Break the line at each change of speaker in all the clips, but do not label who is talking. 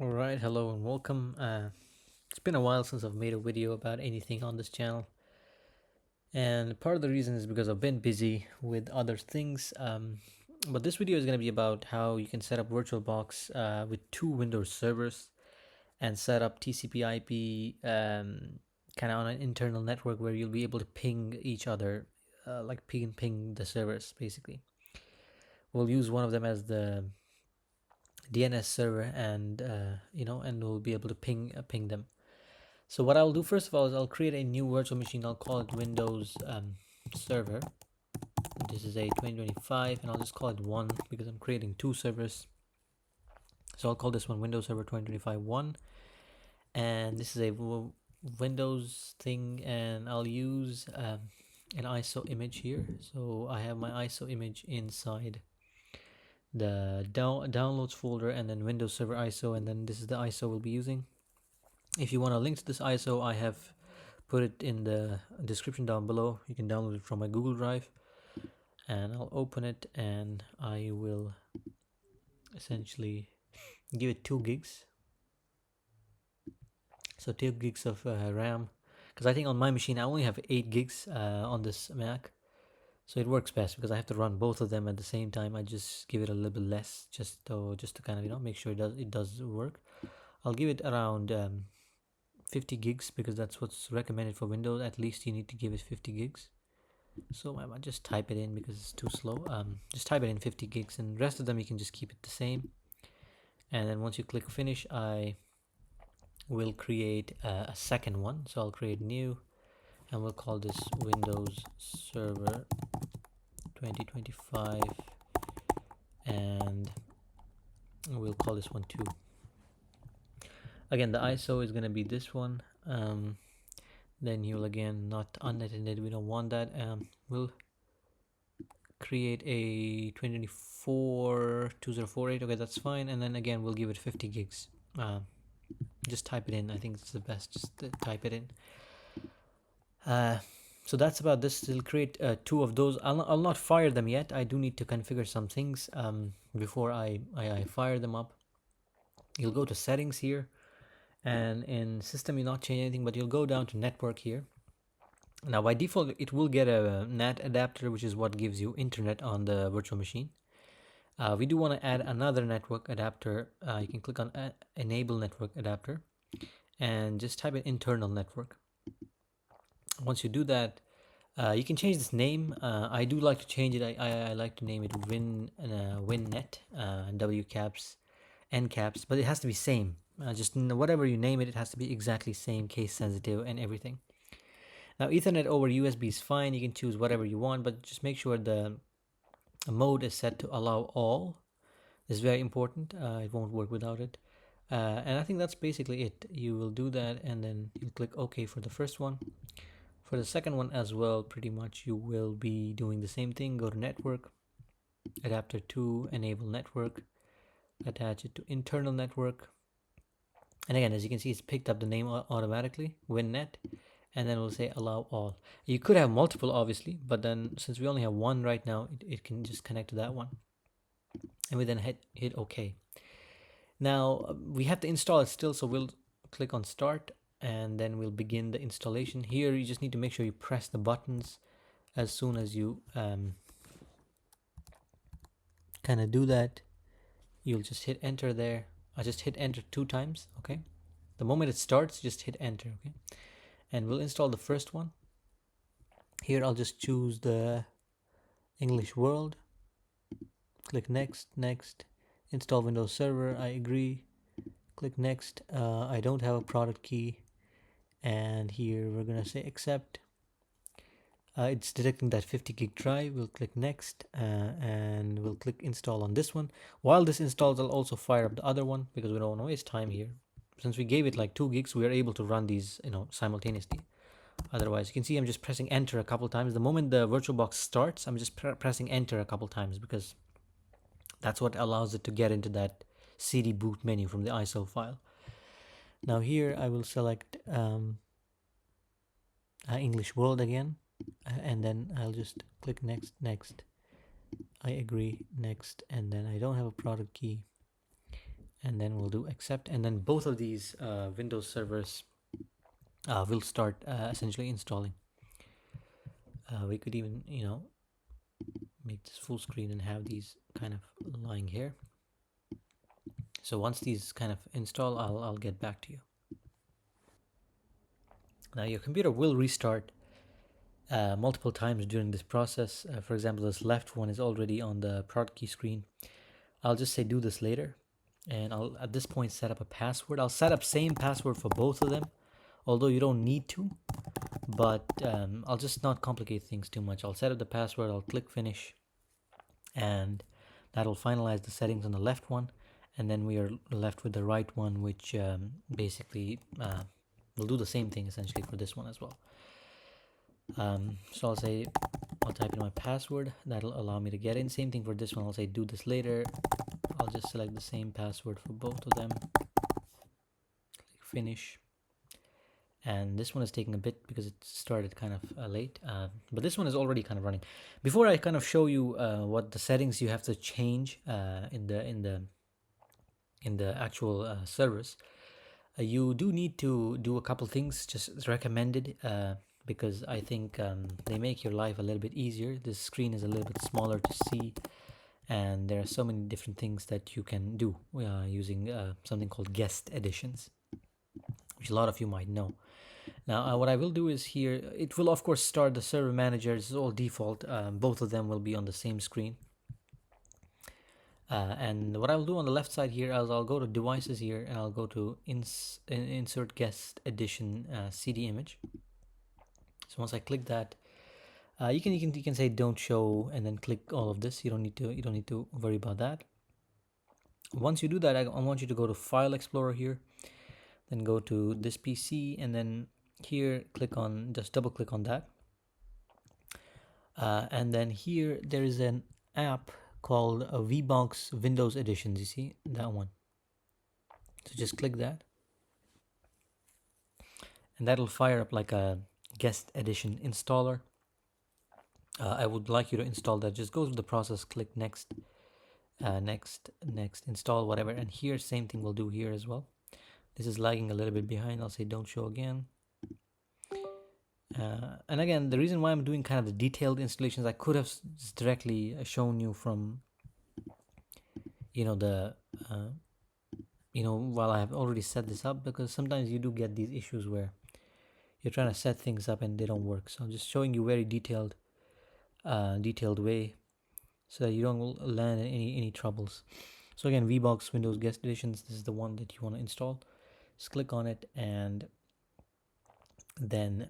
Alright, hello and welcome. It's been a while since I've made a video about anything on this channel, and part of the reason is because I've been busy with other things. But this video is going to be about how you can set up VirtualBox with two Windows servers and set up TCP/IP kind of on an internal network where you'll be able to ping each other, like ping the servers basically. We'll use one of them as the DNS server, and and we'll be able to ping them. So what I'll do first of all is I'll create a new virtual machine. I'll call it Windows server. This is a 2025, and I'll just call it 1 because I'm creating two servers. So I'll call this one Windows Server 2025 1, and this is a Windows thing, and I'll use an ISO image here. So I have my ISO image inside the downloads folder, and then Windows Server ISO, and then this is the ISO we'll be using. If you want a link to this ISO, I have put it in the description down below. You can download it from my Google Drive, and I'll open it, and I will essentially give it 2 gigs. So 2 gigs of RAM, because I think on my machine I only have 8 gigs on this Mac, so it works best because I have to run both of them at the same time. I just give it a little bit less just to kind of make sure it does work. I'll give it around 50 gigs because that's what's recommended for Windows. At least you need to give it 50 gigs. So I might just type it in because it's too slow. Just type it in 50 gigs, and the rest of them you can just keep it the same. And then once you click finish, I will create a second one. So I'll create new, and we'll call this Windows Server 2025, and we'll call this one 2. Again, the ISO is going to be this one. Then you'll again not unattended, we don't want that. We'll create a 2024 2048. Okay, that's fine. And then again we'll give it 50 gigs. Just type it in. I think it's the best. Just type it in. So that's about this. It'll create 2 of those. I'll not fire them yet. I do need to configure some things before I fire them up. You'll go to settings here, and in system you'll not change anything, but you'll go down to network here. Now by default it will get a NAT adapter, which is what gives you internet on the virtual machine. We do want to add another network adapter. You can click on enable network adapter and just type in internal network. Once you do that, you can change this name. I do like to change it. I like to name it WinNet, W caps, N caps, but it has to be same. Just whatever you name it, it has to be exactly same, case sensitive and everything. Now Ethernet over USB is fine. You can choose whatever you want, but just make sure the mode is set to allow all. This is very important. It won't work without it. And I think that's basically it. You will do that, and then you click OK for the first one. For the second one as well, pretty much you will be doing the same thing. Go to network, adapter 2, enable network, attach it to internal network. And again, as you can see, it's picked up the name automatically, WinNet, and then we'll say allow all. You could have multiple, obviously, but then since we only have one right now, it can just connect to that one. And we then hit OK. Now we have to install it still, so we'll click on start, and then we'll begin the installation. Here you just need to make sure you press the buttons as soon as you kind of do that. You'll just hit enter there. I just hit enter 2 times. Okay, the moment it starts, just hit enter. Okay, and we'll install the first one. Here I'll just choose the English world, click next, install Windows Server, I agree, click next. I don't have a product key, and here we're gonna say accept. It's detecting that 50 gig drive. We'll click next, and we'll click install on this one. While this installs, I'll also fire up the other one because we don't want to waste time here. Since we gave it like 2 gigs, we are able to run these simultaneously. Otherwise, you can see I'm just pressing enter a couple times. The moment the VirtualBox starts, I'm just pressing enter a couple times because that's what allows it to get into that CD boot menu from the ISO file. Now here I will select English world again, and then I'll just click next, I agree, next, and then I don't have a product key, and then we'll do accept, and then both of these Windows servers will start essentially installing. We could even, make this full screen and have these kind of lying here. So once these kind of install, I'll get back to you. Now your computer will restart multiple times during this process. For example, this left one is already on the product key screen. I'll just say do this later, and I'll at this point set up a password. I'll set up same password for both of them, although you don't need to, but I'll just not complicate things too much. I'll set up the password, I'll click finish, and that'll finalize the settings on the left one, and then we are left with the right one, which basically will do the same thing essentially for this one as well. So I'll type in my password, that'll allow me to get in. Same thing for this one, I'll say do this later. I'll just select the same password for both of them, click finish, and this one is taking a bit because it started kind of late, but this one is already kind of running. Before I kind of show you what the settings you have to change in the actual servers, you do need to do a couple things, just recommended, because I think they make your life a little bit easier. This screen is a little bit smaller to see, and there are so many different things that you can do using something called guest editions, which a lot of you might know. Now what I will do is here, it will of course start the server manager. This is all default. Both of them will be on the same screen. And what I'll do on the left side here is I'll go to devices here, and I'll go to insert guest edition CD image. So once I click that, you can say don't show, and then click all of this. You don't need to worry about that. Once you do that, I want you to go to File Explorer here, then go to this PC, and then here just double click on that, and then here there is an app called VirtualBox Windows Editions. You see that one? So just click that, and that'll fire up like a guest edition installer. I would like you to install that. Just go through the process, click next, next, install, whatever. And here, same thing we'll do here as well. This is lagging a little bit behind. I'll say don't show again. And again, the reason why I'm doing kind of the detailed installations, I could have just directly shown you from, while I have already set this up, because sometimes you do get these issues where you're trying to set things up and they don't work. So I'm just showing you very detailed way, so that you don't land in any troubles. So again, VirtualBox Windows Guest Editions, this is the one that you want to install. Just click on it, and then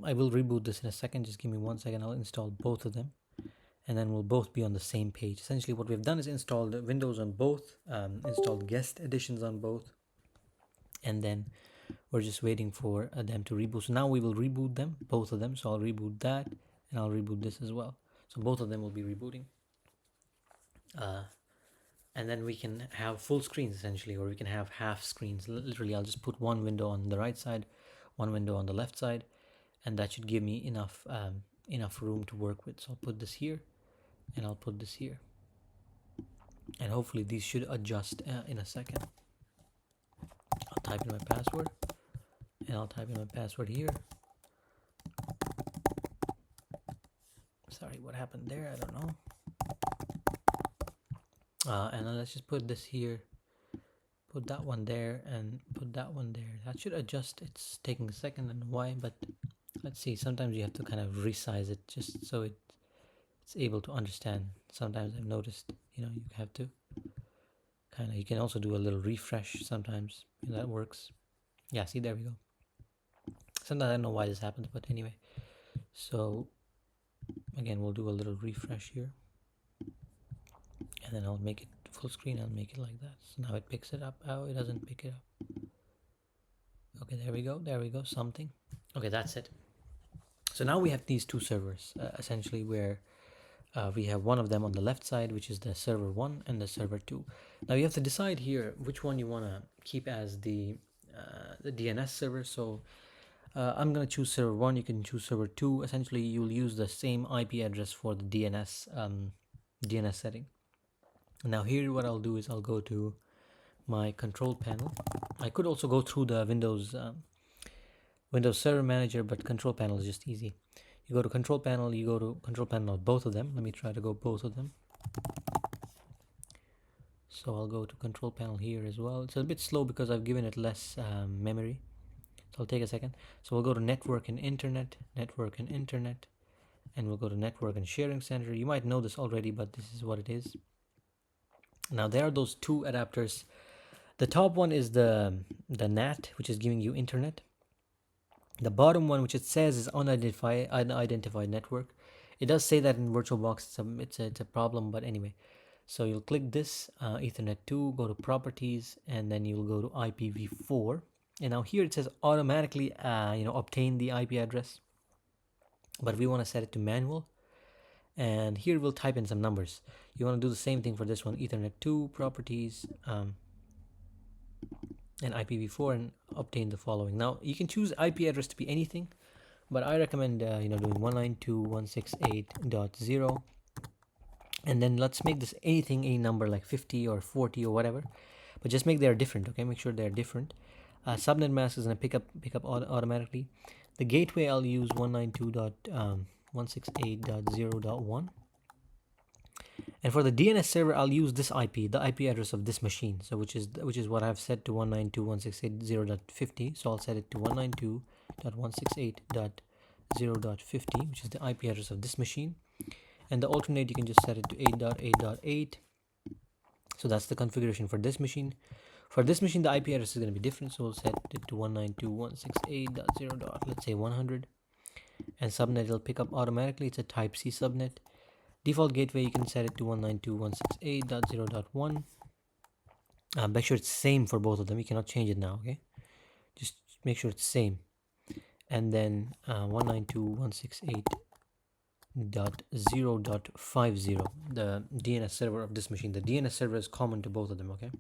I will reboot this in a second. Just give me 1 second. I'll install both of them, and then we'll both be on the same page. Essentially what we've done is installed Windows on both, installed guest editions on both, and then we're just waiting for them to reboot. So now we will reboot them, both of them. So I'll reboot that, and I'll reboot this as well. So both of them will be rebooting. And then we can have full screens essentially, or we can have half screens. Literally, I'll just put one window on the right side, one window on the left side, and that should give me enough room to work with. So I'll put this here, and I'll put this here, and hopefully these should adjust in a second. I'll type in my password, and I'll type in my password here. Sorry, what happened there? I don't know. And then let's just put this here, put that one there, and put that one there. That should adjust. It's taking a second, I don't know why, but let's see. Sometimes you have to kind of resize it just so it's able to understand. Sometimes I've noticed, you have to kind of, you can also do a little refresh sometimes, and that works. Yeah, see, there we go. Sometimes I don't know why this happens, but anyway. So again, we'll do a little refresh here, and then I'll make it full screen. I'll make it like that. So now it picks it up. Oh, it doesn't pick it up. Okay, there we go, something. Okay, that's it. So now we have these two servers, essentially, where we have one of them on the left side, which is the server 1 and the server 2. Now you have to decide here which one you want to keep as the DNS server. So I'm going to choose server 1. You can choose server 2. Essentially, you'll use the same IP address for the DNS setting. Now here what I'll do is I'll go to my control panel. I could also go through the Windows Server Manager, but control panel is just easy. You go to control panel, you go to control panel of both of them. Let me try to go both of them. So I'll go to control panel here as well. It's a bit slow because I've given it less memory. So I'll take a second. So we'll go to network and internet, and we'll go to network and sharing center. You might know this already, but this is what it is. Now there are those two adapters. The top one is the NAT, which is giving you internet. The bottom one, which it says is unidentified network. It does say that in VirtualBox. It's a problem, but anyway. So you'll click this Ethernet 2, go to properties, and then you'll go to IPv4. And now here it says automatically, obtain the IP address, but we want to set it to manual. And here we'll type in some numbers. You want to do the same thing for this one, Ethernet 2, properties, and IPv4, and obtain the following. Now you can choose IP address to be anything, but I recommend doing 192.168.0. And then let's make this anything, any number like 50 or 40 or whatever, but just make they're different. Okay, make sure they're different. Subnet mask is going to pick up automatically. The gateway I'll use 192.168.0.1, and for the DNS server I'll use this IP, the IP address of this machine. So which is what I've set to 192.168.0.50. So I'll set it to 192.168.0.50, which is the IP address of this machine. And the alternate, you can just set it to 8.8.8. So that's the configuration for this machine. For this machine, the IP address is going to be different. So we'll set it to 192.168.0. Let's say 100. And subnet will pick up automatically. It's a type C subnet. Default gateway, you can set it to 192.168.0.1. Make sure it's same for both of them. You cannot change it now, okay? Just make sure it's same. And then 192.168.0.50, the DNS server of this machine. The DNS server is common to both of them, okay?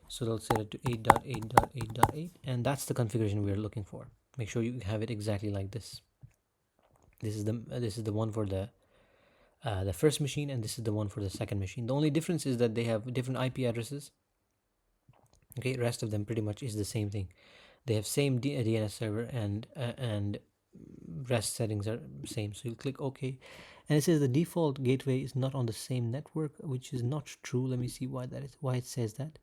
So they'll set it to 8.8.8.8, and that's the configuration we're looking for. Make sure you have it exactly like this. This is the one for the first machine, and this is the one for the second machine. The only difference is that they have different IP addresses. Okay, rest of them pretty much is the same thing. They have same DNS server, and rest settings are same. So you click OK, and it says the default gateway is not on the same network, which is not true. Let me see why that is. Why it says that.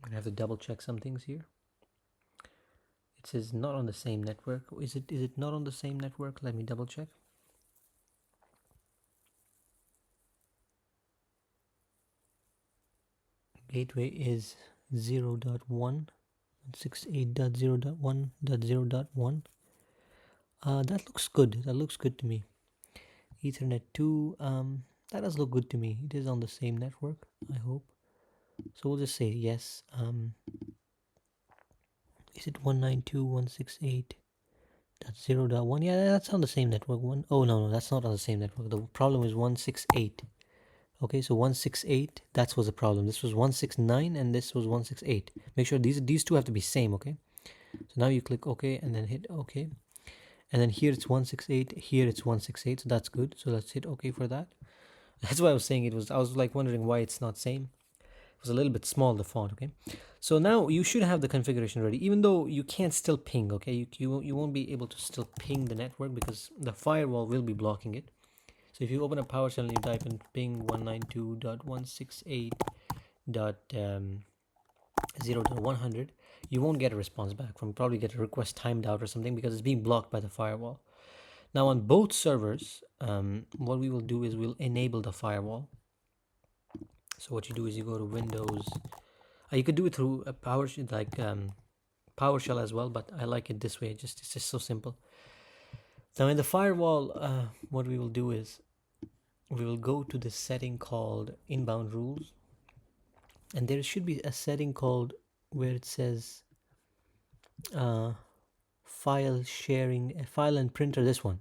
I'm gonna have to double check some things here. It says not on the same network. Is it not on the same network? Let me double check. Gateway is 0.168.0.1.0.1. That looks good. That looks good to me. Ethernet 2. That does look good to me. It is on the same network, I hope. So we'll just say yes. Is it 192.168.0.1? Yeah, that's on the same network. Oh no, that's not on the same network. The problem is 168. Okay, so 168, that was the problem. This was 169 and this was 168. Make sure these two have to be same, okay? So now you click OK and then hit OK. And then here it's 168, here it's 168, so that's good. So let's hit OK for that. That's why I was saying I was like wondering why it's not same. It was a little bit small, the font, okay? So now you should have the configuration ready, even though you can't still ping, okay? You won't be able to still ping the network because the firewall will be blocking it. So if you open a PowerShell and you type in ping 192.168.0.100, you won't get a response back. Probably get a request timed out or something because it's being blocked by the firewall. Now on both servers, what we will do is we'll enable the firewall. So what you do is you go to Windows. You could do it through a PowerShell as well, but I like it this way. It's just so simple. Now in the firewall, what we will do is we will go to the setting called inbound rules, and there should be a setting called where it says file sharing, file and printer. This one,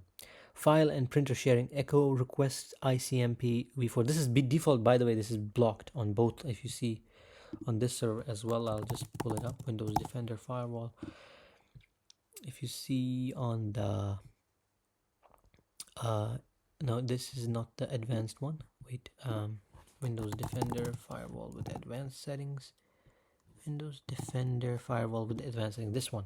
file and printer sharing, echo request ICMP v4. This is default, by the way. This is blocked on both. If you see on this server as well, I'll just pull it up. Windows Defender Firewall. If you see on the no, this is not the advanced one. wait, Windows Defender firewall with advanced settings. Windows Defender firewall with advanced settings. This one.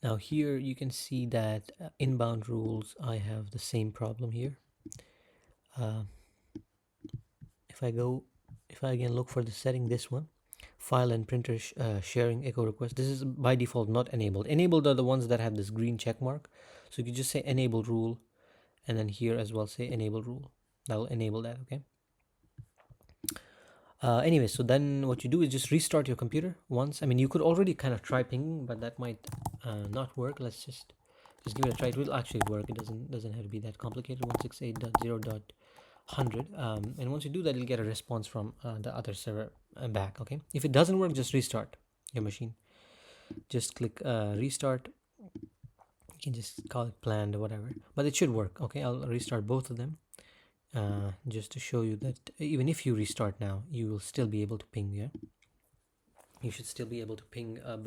Now here you can see that inbound rules, I have the same problem here. Uh, if I again look for the setting, this one, file and printer sharing echo request, this is by default not enabled. Enabled are the ones that have this green check mark. So you can just say enable rule, and then here as well say enable rule. That'll enable that, okay? Anyway, so then what you do is just restart your computer once. I mean, you could already kind of try pinging, but that might not work. Let's just give it a try. It will actually work. It doesn't have to be that complicated. 168.0.100, and once you do that, you'll get a response from the other server back. Okay. If it doesn't work, just restart your machine. Just click restart. You can just call it planned or whatever, but it should work. Okay, I'll restart both of them. Just to show you that even if you restart now, you will still be able to ping. Yeah, you should still be able to ping and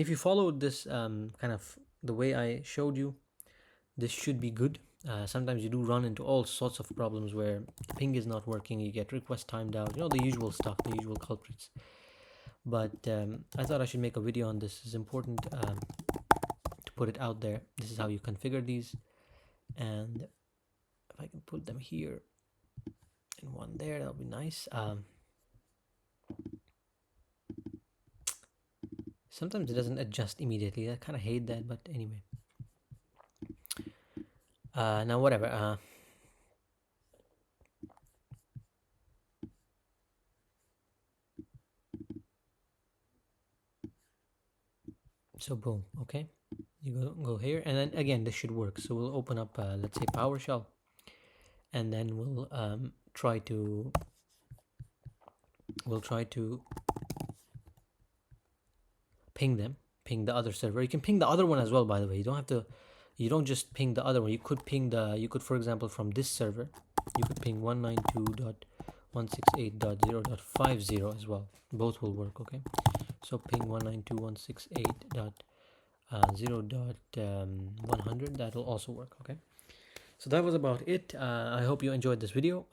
if you follow this kind of the way I showed you, this should be good. Sometimes you do run into all sorts of problems where the ping is not working, you get request timed out, you know, the usual stuff, the usual culprits. But I thought I should make a video on this. It's important to put it out there. This is how you configure these, and if I can put them here and one there, that'll be nice. Sometimes it doesn't adjust immediately. I kind of hate that, but anyway. Now whatever. So boom, okay. You go here, and then again this should work. So we'll open up, let's say PowerShell, and then we'll try to ping the other server. You can ping the other one as well, by the way. You don't just ping the other one. You could for example, from this server, you could ping 192.168.0.50 as well. Both will work, okay? So ping 192.168.0.100, that'll also work, okay? So that was about it. I hope you enjoyed this video.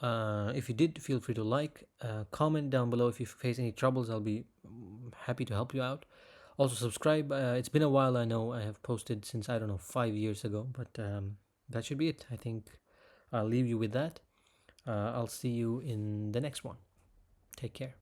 If you did, feel free to like, comment down below if you face any troubles. I'll be happy to help you out. Also subscribe. It's been a while, I know. I have posted since, I don't know, 5 years ago, but that should be it. I think I'll leave you with that. I'll see you in the next one. Take care.